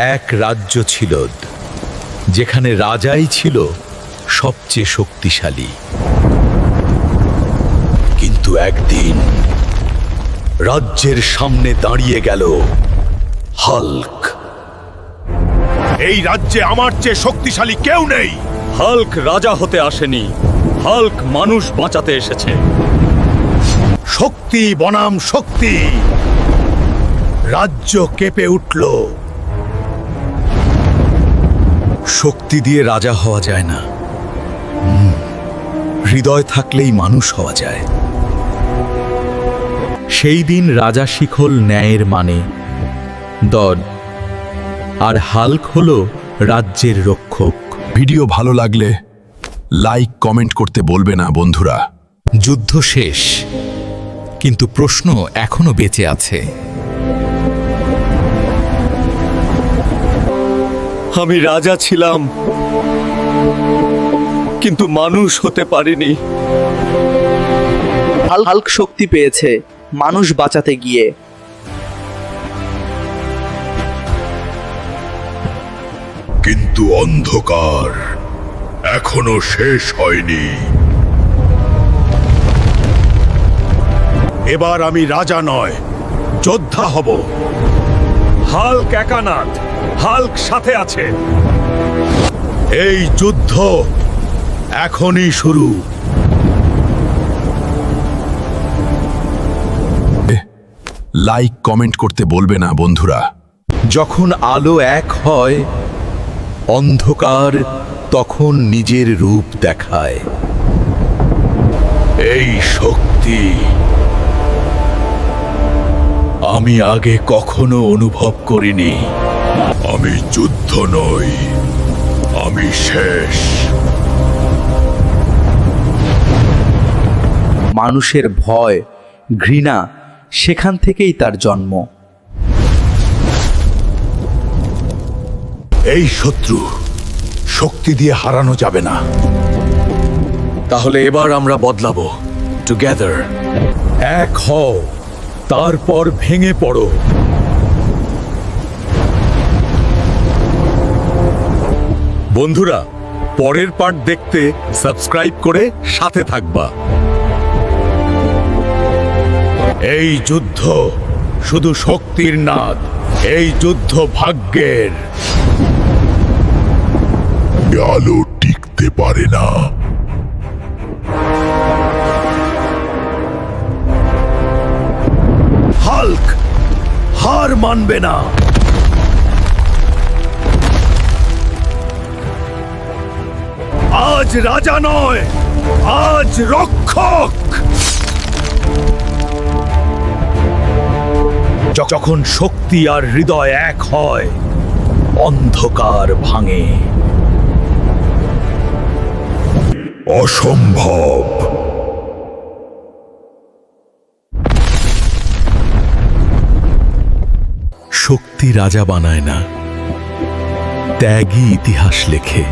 এক রাজ্য ছিল যেখানে রাজাই ছিল সবচেয়ে শক্তিশালী। কিন্তু একদিন রাজ্যের সামনে দাঁড়িয়ে গেল হাল্ক। এই রাজ্যে আমার চেয়ে শক্তিশালী কেউ নেই। হাল্ক রাজা হতে আসেনি, হাল্ক মানুষ বাঁচাতে এসেছে। শক্তি বনাম শক্তি, রাজ্য কেঁপে উঠল। শক্তি দিয়ে রাজা হওয়া যায় না, হৃদয় থাকলেই মানুষ হওয়া যায়। সেই দিন রাজা শিখল ন্যায়ের মানে দর, আর হাল্ক হলো রাজ্যের রক্ষক। ভিডিও ভালো লাগলে লাইক কমেন্ট করতে বলবে না বন্ধুরা। যুদ্ধ শেষ, কিন্তু প্রশ্ন এখনো বেঁচে আছে। আমি রাজা ছিলাম, কিন্তু মানুষ হতে পারিনি। হাল্ক শক্তি পেয়েছে মানুষ বাঁচাতে গিয়ে। কিন্তু অন্ধকার এখনো শেষ হয়নি। এবার আমি রাজা নয়, যোদ্ধা হব। হাল্ক একানাথ, হাল্ক সাথে আছে। এই যুদ্ধ এখনই শুরু। লাইক কমেন্ট করতে বলবে না বন্ধুরা। যখন আলো এক হয়, অন্ধকার তখন নিজের রূপ দেখায়। এই শক্তি আমি আগে কখনো অনুভব করিনি। আমি যুদ্ধ নই, আমি শেষ। মানুষের ভয়, ঘৃণা, সেখান থেকেই তার জন্ম। এই শত্রু শক্তি দিয়ে হারানো যাবে না। তাহলে এবার আমরা বদলাবো, টুগেদার। এক হও, তারপর ভেঙে পড়ো। বন্ধুরা, পরের পার্ট দেখতে সাবস্ক্রাইব করে সাথে থাকবা। এই যুদ্ধ শুধু শক্তির নাদ, এই যুদ্ধ ভাগ্যের। আলো টিকতে পারে না। হাল্ক হার মানবে না। আজ রাজা নয়, আজ রক্ষক। যখন শক্তি আর হৃদয় এক হয়, অন্ধকার ভাঙে। অসম্ভব। শক্তি রাজা বানায় না, ত্যাগই ইতিহাস লেখে।